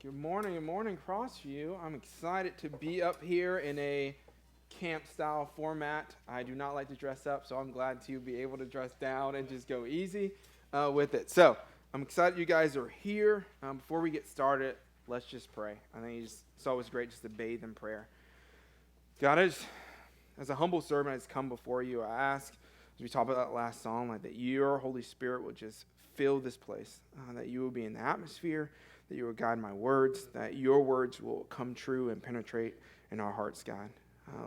Good morning, Crossview. I'm excited to be up here in a camp-style format. I do not like to dress up, so I'm glad to be able to dress down and just go easy with it. So I'm excited you guys are here. Before we get started, let's just pray. I think it's always great just to bathe in prayer. God, as a humble servant has come before you, I ask, as we talked about that last song, like that your Holy Spirit would just fill this place, that you will be in the atmosphere, that you will guide my words, that your words will come true and penetrate in our hearts, God.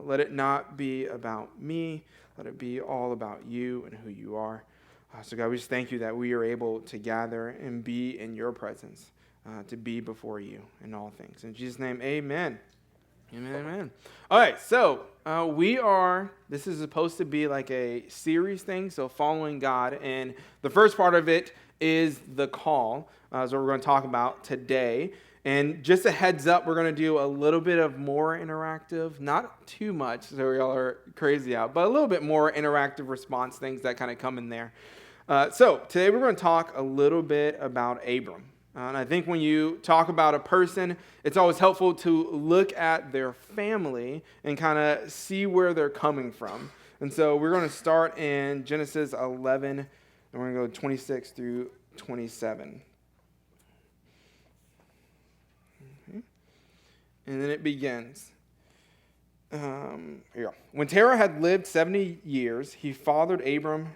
Let it not be about me. Let it be all about you and who you are. So, God, we just thank you that we are able to gather and be in your presence, to be before you in all things. In Jesus' name, amen. Amen. All right, so this is supposed to be like a series thing, so following God. And the first part of it is the call. Is what we're going to talk about today. And just a heads up, we're going to do a little bit of more interactive, not too much, so y'all are crazy out, but a little bit more interactive response things that kind of come in there. So today we're going to talk a little bit about Abram. And I think when you talk about a person, it's always helpful to look at their family and kind of see where they're coming from. And so we're going to start in Genesis 11, and we're going to go 26 through 27. And then it begins. Here you go. When Terah had lived 70 years, he fathered Abram,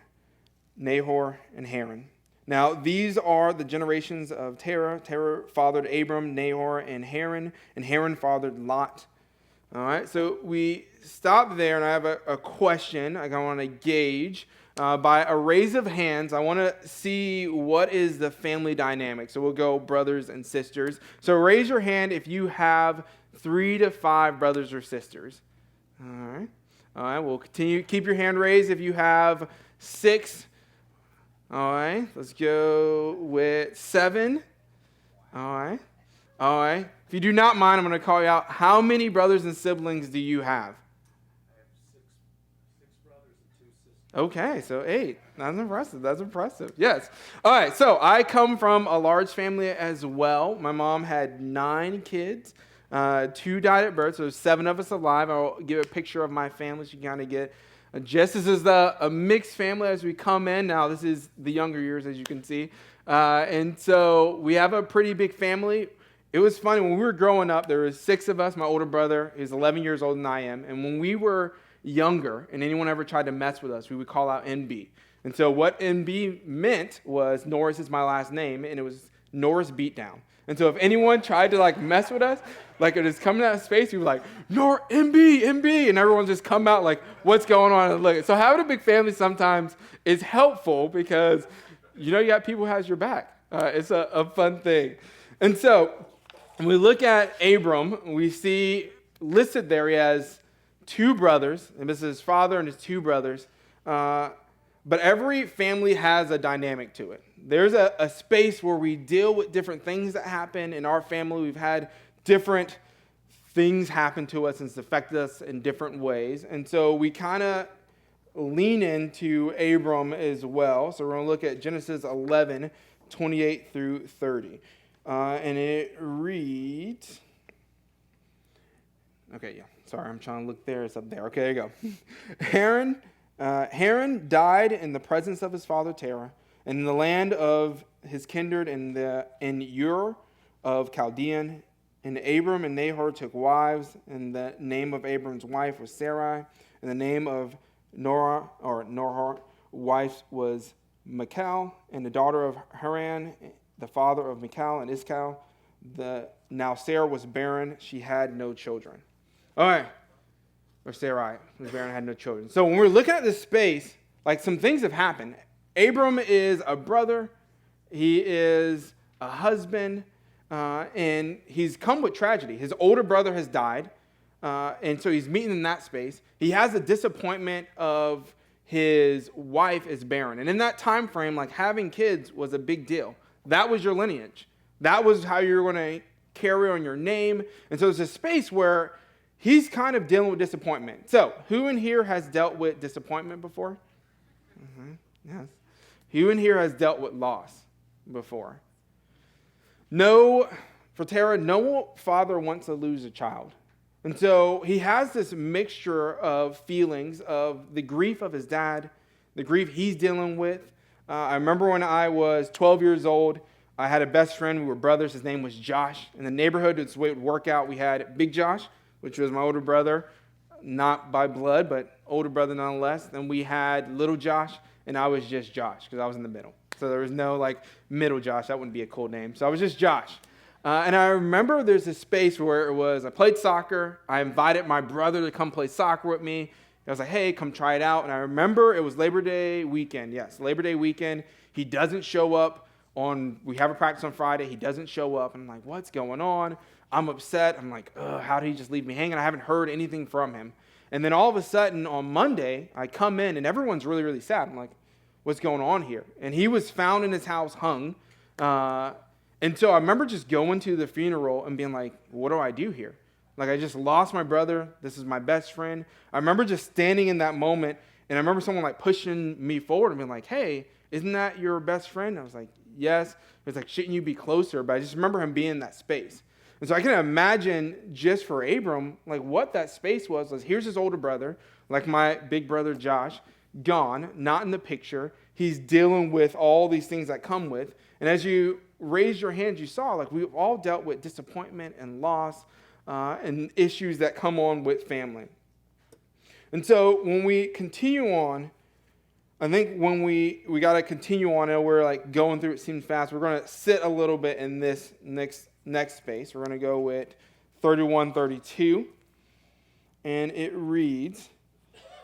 Nahor, and Haran. Now, these are the generations of Terah. Terah fathered Abram, Nahor, and Haran fathered Lot. All right, so we stop there, and I have a question I want to gauge. By a raise of hands, I want to see what is the family dynamic. So we'll go brothers and sisters. So raise your hand if you have 3 to 5 brothers or sisters. All right, we'll continue. Keep your hand raised if you have 6. All right, let's go with 7. All right. If you do not mind, I'm going to call you out. How many brothers and siblings do you have? I have six brothers and 2 sisters. Okay, so 8. That's impressive. Yes. All right, so I come from a large family as well. My mom had 9 kids. 2 died at birth, so there's 7 of us alive. I'll give a picture of my family so you kind of get just this is a mixed family as we come in. Now, this is the younger years, as you can see. And so we have a pretty big family. It was funny. When we were growing up, there was 6 of us. My older brother is 11 years older than I am. And when we were younger and anyone ever tried to mess with us, we would call out NB. And so what NB meant was Norris is my last name, and it was Norris Beatdown. And so if anyone tried to mess with us, it was coming out of space, we were like, NB, and everyone just come out like, what's going on? And look, so having a big family sometimes is helpful because you got people who has your back. It's a fun thing. And so when we look at Abram, we see listed there he has 2 brothers, and this is his father and his 2 brothers. But every family has a dynamic to it. There's a space where we deal with different things that happen in our family. We've had different things happen to us and it's affected us in different ways. And so we kind of lean into Abram as well. So we're going to look at Genesis 11, 28 through 30. And it reads... Okay, yeah. Sorry, I'm trying to look there. It's up there. Okay, there you go. Haran died in the presence of his father Terah, and in the land of his kindred in Ur of Chaldean. And Abram and Nahor took wives, and the name of Abram's wife was Sarai, and the name of Nahor wife was Michal, and the daughter of Haran, the father of Michal and Iskal. Now Sarah was barren; she had no children. All right. Or Sarai was barren and had no children. So when we're looking at this space, some things have happened. Abram is a brother. He is a husband. And he's come with tragedy. His older brother has died. And so he's meeting in that space. He has a disappointment of his wife is barren. And in that time frame, having kids was a big deal. That was your lineage. That was how you were going to carry on your name. And so there's a space where he's kind of dealing with disappointment. So, who in here has dealt with disappointment before? Yes. Who in here has dealt with loss before? No for Tara, no father wants to lose a child. And so he has this mixture of feelings of the grief of his dad, the grief he's dealing with. I remember when I was 12 years old, I had a best friend. We were brothers. His name was Josh. In the neighborhood, it's the way it would work out. We had Big Josh, which was my older brother, not by blood, but older brother nonetheless. Then we had Little Josh, and I was just Josh because I was in the middle. So there was no middle Josh. That wouldn't be a cool name. So I was just Josh. And I remember there's a space where it was, I played soccer. I invited my brother to come play soccer with me. I was like, hey, come try it out. And I remember it was Labor Day weekend. Yes, Labor Day weekend. He doesn't show up we have a practice on Friday. He doesn't show up. I'm like, what's going on? I'm upset. I'm like, how did he just leave me hanging? I haven't heard anything from him. And then all of a sudden on Monday, I come in and everyone's really, really sad. I'm like, what's going on here? And he was found in his house hung. And so I remember just going to the funeral and being like, what do I do here? Like, I just lost my brother. This is my best friend. I remember just standing in that moment, and I remember someone pushing me forward and being like, hey, isn't that your best friend? I was like, yes. It was like, shouldn't you be closer? But I just remember him being in that space. And so I can imagine just for Abram, what that space was here's his older brother, like my big brother Josh, gone, not in the picture. He's dealing with all these things that come with. And as you raised your hands, you saw, we've all dealt with disappointment and loss and issues that come on with family. And so when we continue on, I think when we got to continue on, and we're going through it seems fast, we're going to sit a little bit in this next space. We're going to go with 31-32. And it reads,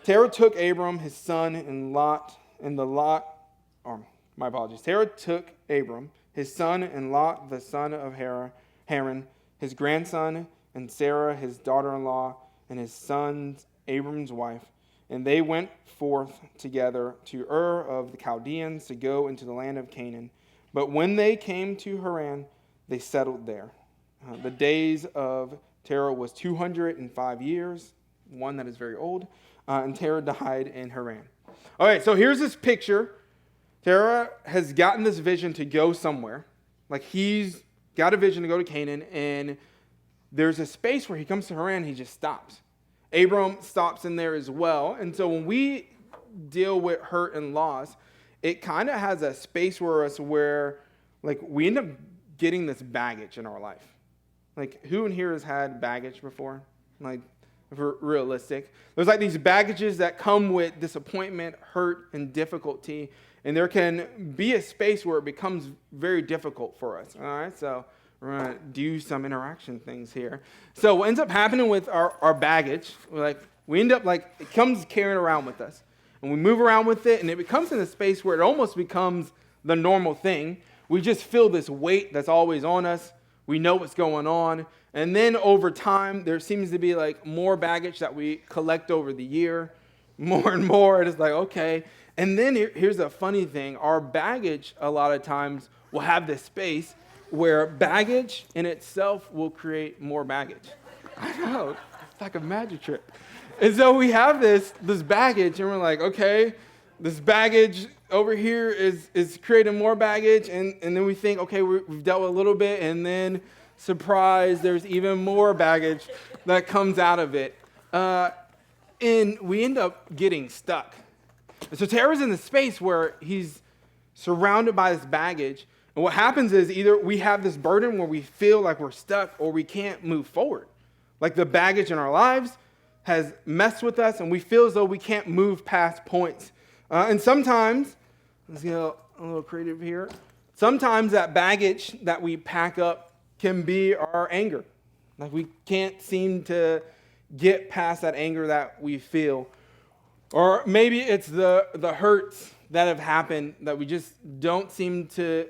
Terah took Abram, his son, and Terah took Abram, his son, and Lot, the son of Haran, his grandson, and Sarah, his daughter-in-law, and his son, Abram's wife. And they went forth together to Ur of the Chaldeans to go into the land of Canaan. But when they came to Haran, they settled there. The days of Terah was 205 years, one that is very old, and Terah died in Haran. All right, so here's this picture. Terah has gotten this vision to go somewhere. He's got a vision to go to Canaan, and there's a space where he comes to Haran, he just stops. Abram stops in there as well. And so when we deal with hurt and loss, it kind of has a space where we end up getting this baggage in our life. Who in here has had baggage before? If we're realistic. There's these baggages that come with disappointment, hurt, and difficulty. And there can be a space where it becomes very difficult for us. All right, so we're going to do some interaction things here. So what ends up happening with our baggage, we end up it comes carrying around with us. And we move around with it, and it becomes in a space where it almost becomes the normal thing. We just feel this weight that's always on us. We know what's going on. And then over time, there seems to be more baggage that we collect over the year, more and more. It's okay. And then here's the funny thing. Our baggage, a lot of times, will have this space where baggage in itself will create more baggage. I know, it's like a magic trick. And so we have this baggage, and we're okay, this baggage over here is creating more baggage, and then we think, okay, we've dealt with a little bit, and then, surprise, there's even more baggage that comes out of it. And we end up getting stuck. And so Terah's in the space where he's surrounded by this baggage. And what happens is either we have this burden where we feel like we're stuck or we can't move forward. The baggage in our lives has messed with us and we feel as though we can't move past points. And sometimes, let's get a little creative here. Sometimes that baggage that we pack up can be our anger. We can't seem to get past that anger that we feel. Or maybe it's the hurts that have happened that we just don't seem to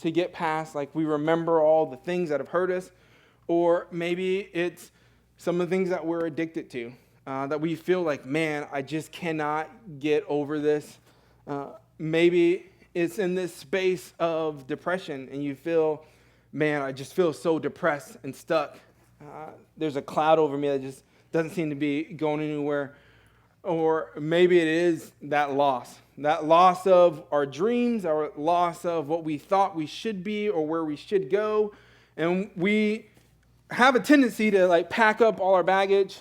get past. We remember all the things that have hurt us. Or maybe it's some of the things that we're addicted to. That we feel man, I just cannot get over this. Maybe it's in this space of depression and you feel, man, I just feel so depressed and stuck. There's a cloud over me that just doesn't seem to be going anywhere. Or maybe it is that loss of our dreams, our loss of what we thought we should be or where we should go. And we have a tendency to like pack up all our baggage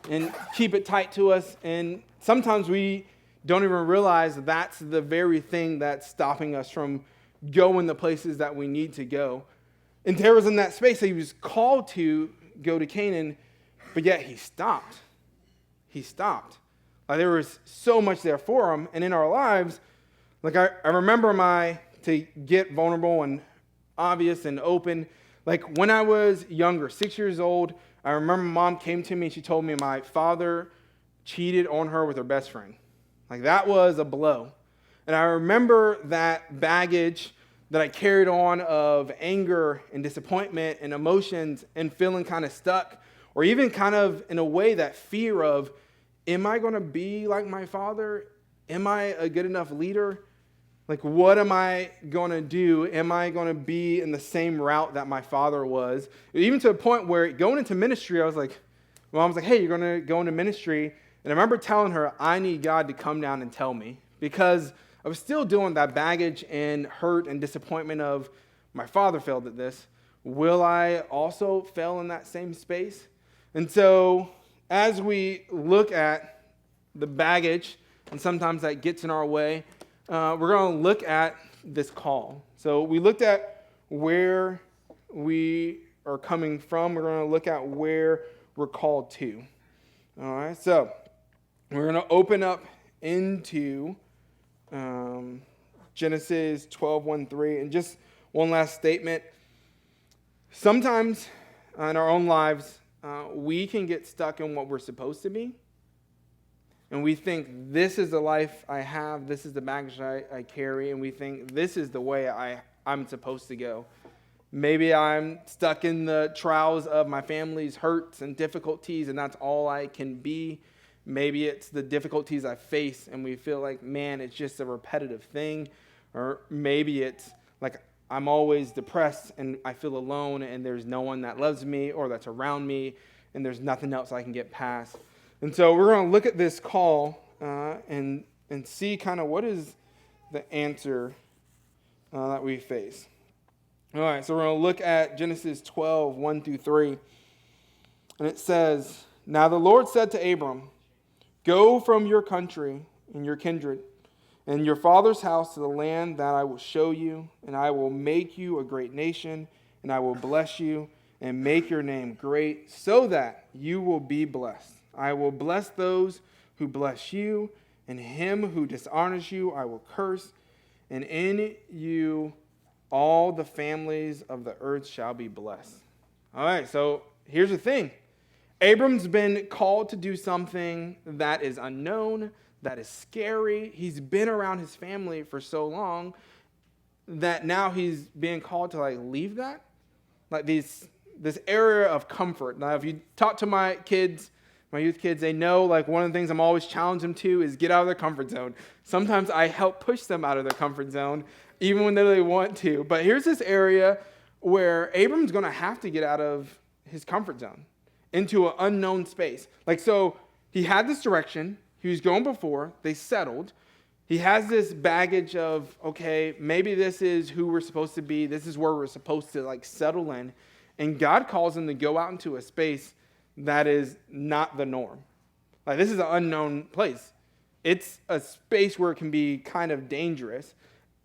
and keep it tight to us. And sometimes we don't even realize that's the very thing that's stopping us from going the places that we need to go. And Terah was in that space that he was called to go to Canaan, but yet he stopped. He stopped. Like there was so much there for him. And in our lives, like I remember to get vulnerable and obvious and open. Like when I was younger, 6 years old, I remember mom came to me and she told me my father cheated on her with her best friend. Like that was a blow. And I remember that baggage that I carried on of anger and disappointment and emotions and feeling kind of stuck, or even kind of in a way that fear of, am I going to be like my father? Am I a good enough leader? Like, what am I going to do? Am I going to be in the same route that my father was? Even to a point where going into ministry, I was like, Mom was like, hey, you're going to go into ministry. And I remember telling her, I need God to come down and tell me, because I was still doing that baggage and hurt and disappointment of my father failed at this. Will I also fail in that same space? And so as we look at the baggage, and sometimes that gets in our way, we're going to look at this call. So we looked at where we are coming from. We're going to look at where we're called to. All right, so we're going to open up into Genesis 12:1-3. And just one last statement. Sometimes in our own lives, we can get stuck in what we're supposed to be. And we think, this is the life I have, this is the baggage I carry, and we think, this is the way I'm supposed to go. Maybe I'm stuck in the trials of my family's hurts and difficulties, and that's all I can be. Maybe it's the difficulties I face, and we feel like, man, it's just a repetitive thing. Or maybe it's like I'm always depressed, and I feel alone, and there's no one that loves me or that's around me, and there's nothing else I can get past. And so we're going to look at this call and see kind of what is the answer that we face. All right, so we're going to look at Genesis 12:1-3. And it says, Now the Lord said to Abram, Go from your country and your kindred and your father's house to the land that I will show you, and I will make you a great nation, and I will bless you and make your name great, so that you will be blessed. I will bless those who bless you, and him who dishonors you I will curse, and in you all the families of the earth shall be blessed. All right, so here's the thing. Abram's been called to do something that is unknown, that is scary. He's been around his family for so long that now he's being called to like leave that. Like this area of comfort. Now, if you talk to my kids, my youth kids, they know like one of the things I'm always challenging them to is get out of their comfort zone. Sometimes I help push them out of their comfort zone, even when they really want to. But here's this area where Abram's going to have to get out of his comfort zone into an unknown space. Like, so he had this direction. He was going before. They settled. He has this baggage of, okay, maybe this is who we're supposed to be. This is where we're supposed to like settle in. And God calls him to go out into a space that is not the norm. Like, this is an unknown place. It's a space where it can be kind of dangerous.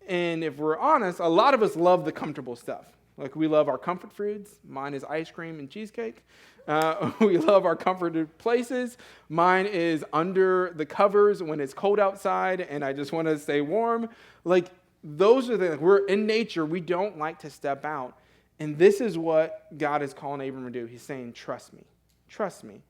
And if we're honest, a lot of us love the comfortable stuff. Like, we love our comfort foods. Mine is ice cream and cheesecake. We love our comforted places. Mine is under the covers when it's cold outside and I just want to stay warm. Like, those are the, we're in nature. We don't like to step out. And this is what God is calling Abram to do. He's saying, trust me. Trust me.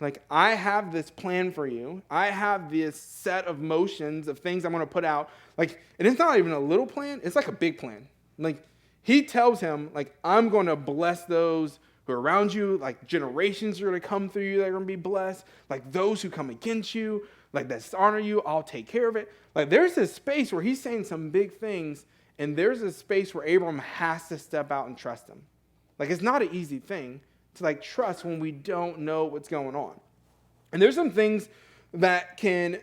Like, I have this plan for you. I have this set of motions of things I'm going to put out. Like, and it's not even a little plan. It's like a big plan. Like, he tells him, like, I'm going to bless those who are around you. Like, generations are going to come through you that are going to be blessed. Like, those who come against you, like, that dishonor you, I'll take care of it. Like, there's this space where he's saying some big things, and there's a space where Abram has to step out and trust him. Like, it's not an easy thing to like trust when we don't know what's going on. And there's some things that can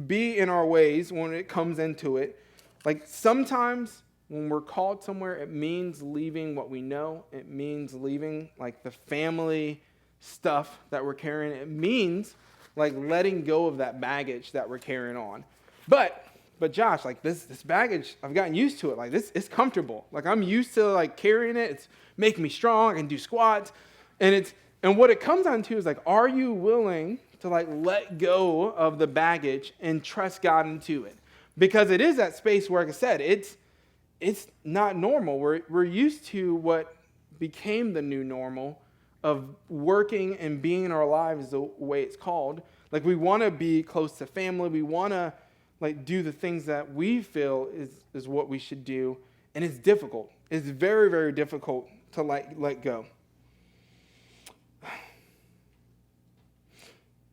be in our ways when it comes into it. Like, sometimes When we're called somewhere, it means leaving what we know. It means leaving like the family stuff that we're carrying. It means like letting go of that baggage that we're carrying on. But Josh, like this baggage, I've gotten used to it. Like this, it's comfortable. Like I'm used to like carrying it. It's making me strong. I can do squats. And what it comes down to is like, are you willing to like let go of the baggage and trust God into it? Because it is that space where, like I said, it's not normal. We're used to what became the new normal of working and being in our lives the way it's called. Like we want to be close to family. We want to like do the things that we feel is what we should do. And it's difficult. It's very, very difficult to let go.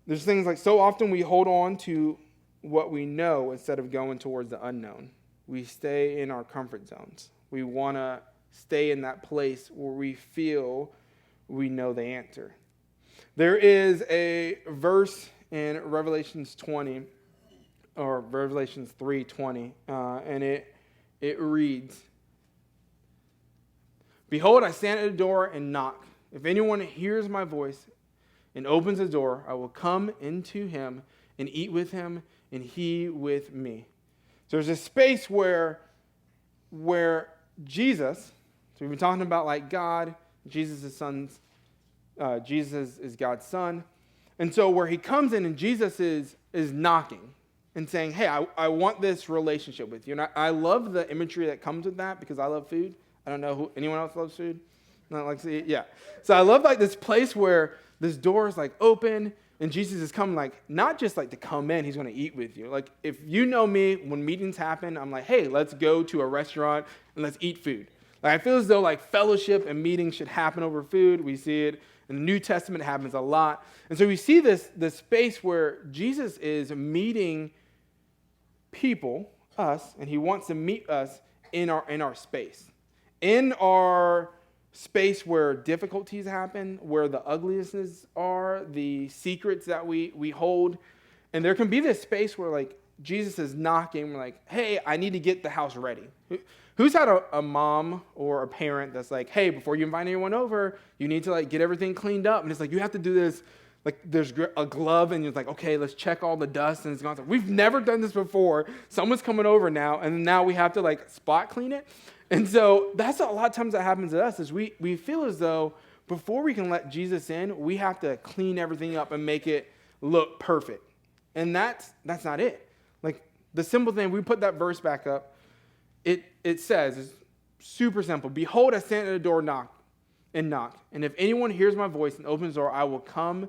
There's things like so often we hold on to what we know instead of going towards the unknown. We stay in our comfort zones. We want to stay in that place where we feel we know the answer. There is a verse in Revelations 20, or Revelations 3:20, and it reads, "Behold, I stand at the door and knock. If anyone hears my voice and opens the door, I will come into him and eat with him and he with me." So there's a space where Jesus, so we've been talking about like God, Jesus is God's son. And so where he comes in and Jesus is knocking and saying, hey, I want this relationship with you. And I love the imagery that comes with that because I love food. I don't know anyone else loves food? Not like to eat? Yeah. So I love like this place where this door is like open and Jesus is coming like, not just like to come in, he's going to eat with you. Like if you know me, when meetings happen, I'm like, hey, let's go to a restaurant and let's eat food. Like I feel as though like fellowship and meetings should happen over food. We see it in the New Testament, it happens a lot. And so we see this space where Jesus is meeting people, us, and he wants to meet us in our space. In our space where difficulties happen, where the uglinesses are, the secrets that we hold. And there can be this space where like Jesus is knocking, we're like, hey, I need to get the house ready. Who's had a mom or a parent that's like, hey, before you invite anyone over, you need to like get everything cleaned up. And it's like, you have to do this. Like there's a glove and you're like, okay, let's check all the dust. And it's gone. We've never done this before. Someone's coming over now. And now we have to like spot clean it. And so that's a lot of times that happens to us is we feel as though before we can let Jesus in, we have to clean everything up and make it look perfect. And that's not it. Like the simple thing, we put that verse back up. It says, it's super simple. Behold, I stand at the door knock. And if anyone hears my voice and opens the door, I will come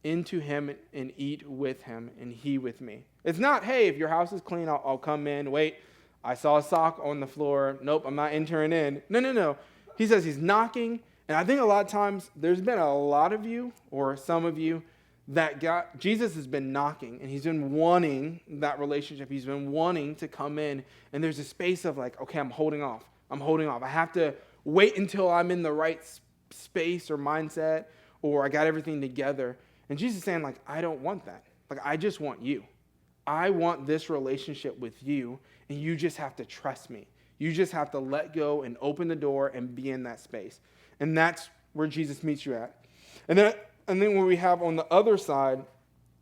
into him and eat with him and he with me. It's not, hey, if your house is clean, I'll come in. Wait, I saw a sock on the floor. Nope, I'm not entering in. No. He says he's knocking. And I think a lot of times there's been a lot of you or some of you that Jesus has been knocking and he's been wanting that relationship. He's been wanting to come in. And there's a space of like, okay, I'm holding off. I have to wait until I'm in the right space or mindset or I got everything together. And Jesus is saying like, I don't want that. Like, I just want you. I want this relationship with you, and you just have to trust me. You just have to let go and open the door and be in that space. And that's where Jesus meets you at. And then when we have on the other side,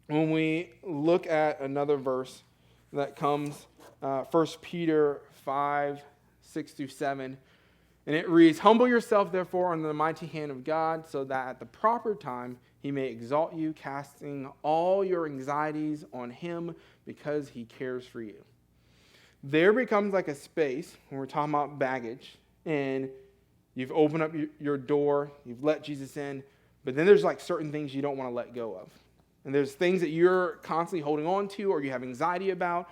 when we look at another verse that comes, 1 Peter 5, 6-7, and it reads, humble yourself, therefore, under the mighty hand of God, so that at the proper time he may exalt you, casting all your anxieties on him because he cares for you. There becomes like a space when we're talking about baggage, and you've opened up your door, you've let Jesus in, but then there's like certain things you don't want to let go of. And there's things that you're constantly holding on to or you have anxiety about.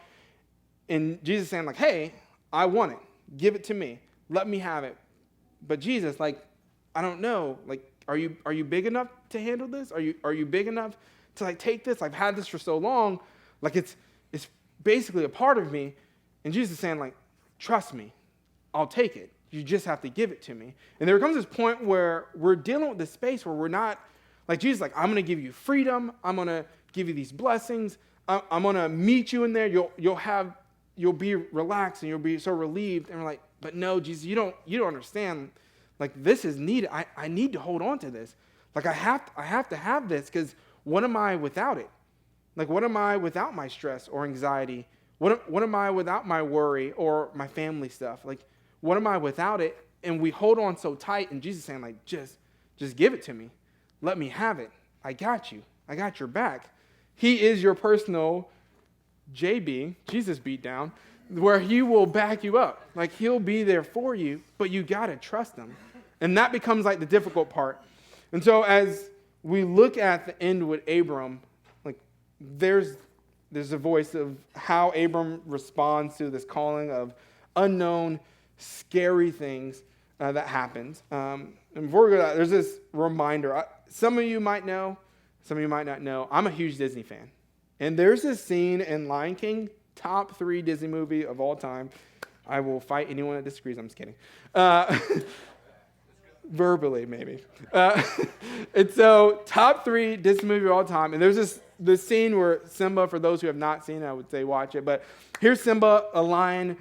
And Jesus is saying like, hey, I want it. Give it to me. Let me have it. But Jesus, like, I don't know. Like, are you big enough to handle this? Are you big enough to like take this? I've had this for so long. Like it's basically a part of me. And Jesus is saying like, trust me. I'll take it. You just have to give it to me. And there comes this point where we're dealing with this space where we're not, like Jesus, like, I'm going to give you freedom. I'm going to give you these blessings. I'm going to meet you in there. You'll be relaxed and you'll be so relieved. And we're like, But no, Jesus, you don't understand. Like, this is needed. I need to hold on to this. Like, I have to have this, because what am I without it? Like, what am I without my stress or anxiety? What am I without my worry or my family stuff? Like, what am I without it? And we hold on so tight, and Jesus saying, like, just give it to me. Let me have it. I got you. I got your back. He is your personal JB, Jesus beat down, where he will back you up. Like, he'll be there for you, but you got to trust him. And that becomes like the difficult part. And so as we look at the end with Abram, like, there's a voice of how Abram responds to this calling of unknown, scary things that happens. And before we go to that, there's this reminder. Some of you might know, some of you might not know. I'm a huge Disney fan. And there's this scene in Lion King, top 3 Disney movie of all time. I will fight anyone that disagrees. I'm just kidding. Verbally, maybe. And so, top 3 Disney movie of all time. And there's this scene where Simba, for those who have not seen it, I would say watch it. But here's Simba, a lion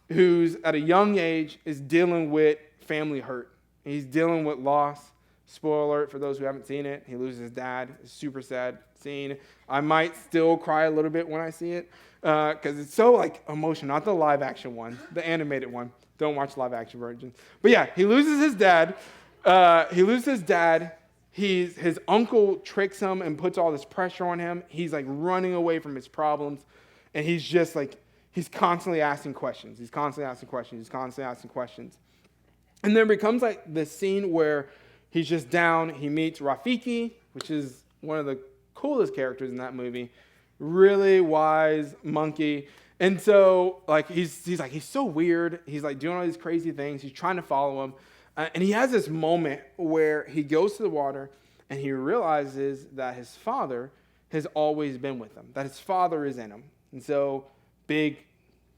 who's at a young age is dealing with family hurt. He's dealing with loss. Spoiler alert for those who haven't seen it. He loses his dad. It's a super sad scene. I might still cry a little bit when I see it because it's so like emotional. Not the live action one, the animated one. Don't watch live action version. But yeah, he loses his dad. His uncle tricks him and puts all this pressure on him. He's like running away from his problems, and he's just like he's constantly asking questions. And there becomes like this scene where he's just down. He meets Rafiki, which is one of the coolest characters in that movie. Really wise monkey. And so like he's so weird. He's like doing all these crazy things. He's trying to follow him. And he has this moment where he goes to the water and he realizes that his father has always been with him, that his father is in him. And so big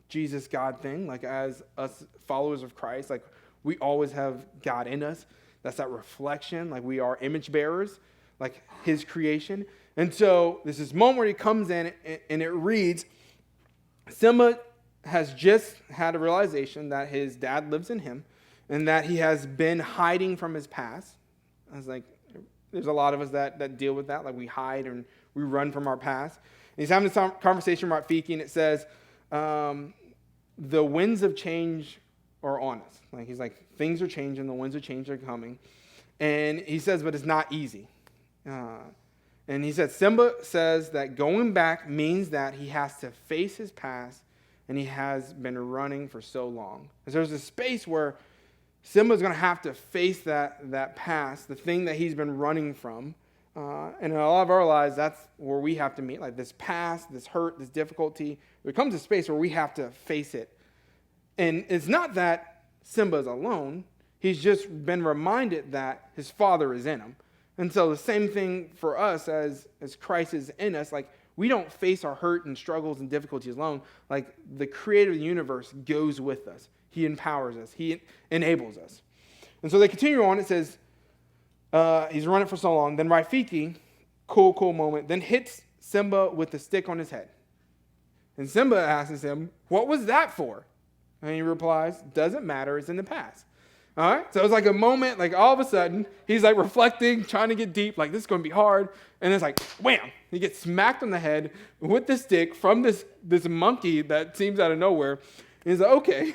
Jesus God thing, like as us followers of Christ, like we always have God in us. That's that reflection, like we are image bearers, like his creation. And so there's this moment where he comes in and it reads, Simba has just had a realization that his dad lives in him and that he has been hiding from his past. I was like, there's a lot of us that deal with that, like we hide and we run from our past. And he's having this conversation about Rafiki, and it says, the winds of change are on us. Like he's like, things are changing, the winds of change are coming. And he says, but it's not easy. And he said, Simba says that going back means that he has to face his past, and he has been running for so long. And so there's a space where Simba's going to have to face that past, the thing that he's been running from. And in a lot of our lives, that's where we have to meet, like this past, this hurt, this difficulty. There comes a space where we have to face it. And it's not that Simba's alone. He's just been reminded that his father is in him. And so the same thing for us as Christ is in us, like we don't face our hurt and struggles and difficulties alone. Like the creator of the universe goes with us. He empowers us. He enables us. And so they continue on. It says, he's running for so long. Then Rafiki, cool moment, then hits Simba with the stick on his head. And Simba asks him, what was that for? And he replies, doesn't matter. It's in the past. All right, so it's like a moment, like all of a sudden, he's like reflecting, trying to get deep, like this is going to be hard. And it's like, wham, he gets smacked on the head with the stick from this monkey that seems out of nowhere. And he's like, okay.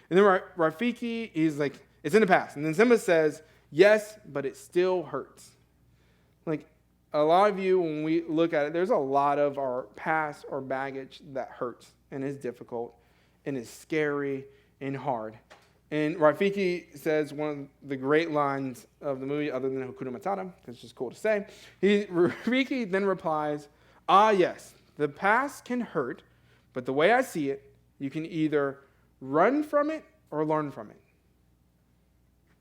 And then Rafiki, he's like, it's in the past. And then Simba says, yes, but it still hurts. Like a lot of you, when we look at it, there's a lot of our past or baggage that hurts and is difficult and is scary and hard. And Rafiki says one of the great lines of the movie, other than Hakuna Matata, because it's just cool to say. Rafiki then replies, yes, the past can hurt, but the way I see it, you can either run from it or learn from it.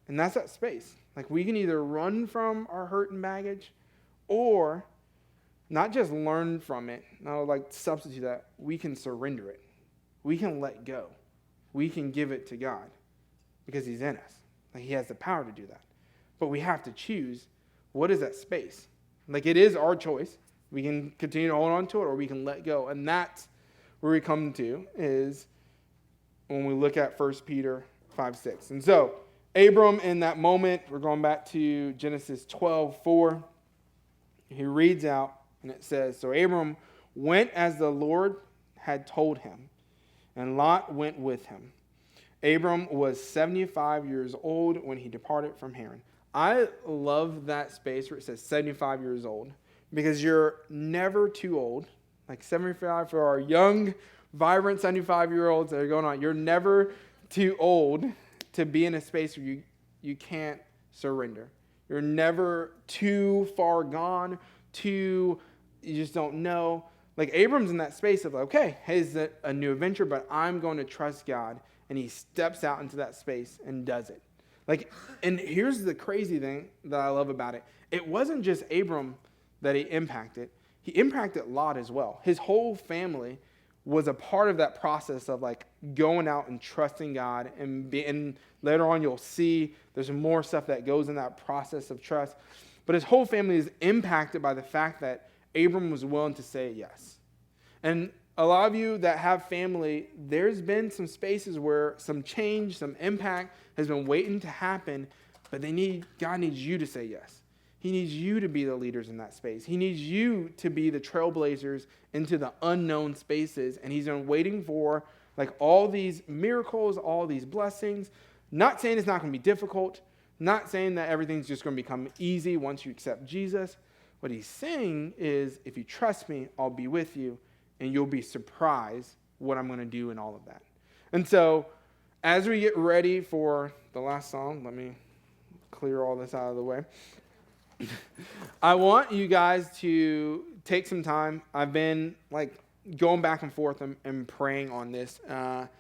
And that's that space. Like we can either run from our hurt and baggage or not just learn from it, not like substitute that, we can surrender it. We can let go. We can give it to God. Because he's in us. Like he has the power to do that. But we have to choose what is that space. Like it is our choice. We can continue to hold on to it or we can let go. And that's where we come to is when we look at 1 Peter 5:6. And so, Abram, in that moment, we're going back to Genesis 12:4. He reads out, and it says, "So Abram went as the Lord had told him, and Lot went with him. Abram was 75 years old when he departed from Haran." I love that space where it says 75 years old, because you're never too old. Like 75 for our young, vibrant 75-year-olds that are going on. You're never too old to be in a space where you can't surrender. You're never too far gone, you just don't know. Like Abram's in that space of, okay, hey, it's a new adventure, but I'm going to trust God. And he steps out into that space and does it. Like, and here's the crazy thing that I love about it. It wasn't just Abram that he impacted. He impacted Lot as well. His whole family was a part of that process of like going out and trusting God. And later on, you'll see there's more stuff that goes in that process of trust. But his whole family is impacted by the fact that Abram was willing to say yes. And a lot of you that have family, there's been some spaces where some change, some impact has been waiting to happen, but God needs you to say yes. He needs you to be the leaders in that space. He needs you to be the trailblazers into the unknown spaces. And he's been waiting for like all these miracles, all these blessings. Not saying it's not going to be difficult. Not saying that everything's just going to become easy once you accept Jesus. What he's saying is, if you trust me, I'll be with you. And you'll be surprised what I'm going to do in all of that. And so, as we get ready for the last song, let me clear all this out of the way. I want you guys to take some time. I've been like going back and forth and praying on this. And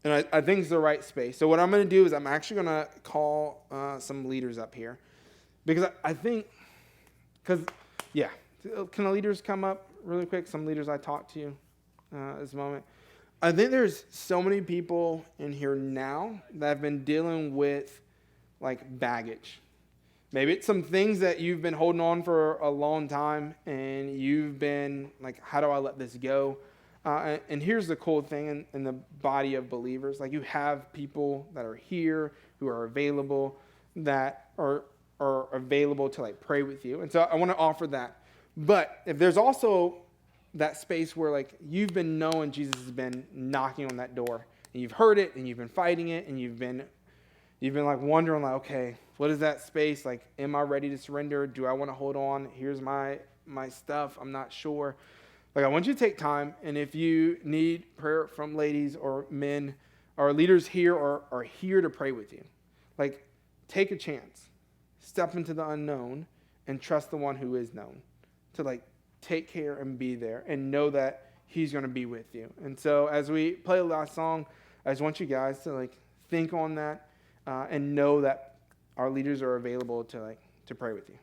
I think it's the right space. So what I'm going to do is I'm actually going to call some leaders up here. Because I think, can the leaders come up really quick? Some leaders I talked to at this moment. I think there's so many people in here now that have been dealing with like baggage. Maybe it's some things that you've been holding on for a long time and you've been like, how do I let this go? And here's the cool thing in the body of believers. Like you have people that are here who are available, that are available to like pray with you. And so I want to offer that. But if there's also that space where like you've been knowing Jesus has been knocking on that door and you've heard it and you've been fighting it and you've been like wondering like, okay, what is that space? Like, am I ready to surrender? Do I want to hold on? Here's my stuff. I'm not sure. Like, I want you to take time. And if you need prayer from ladies or men, our leaders here are here to pray with you. Like, take a chance. Step into the unknown and trust the one who is known. To like take care and be there and know that he's going to be with you. And so as we play the last song, I just want you guys to like think on that and know that our leaders are available to pray with you.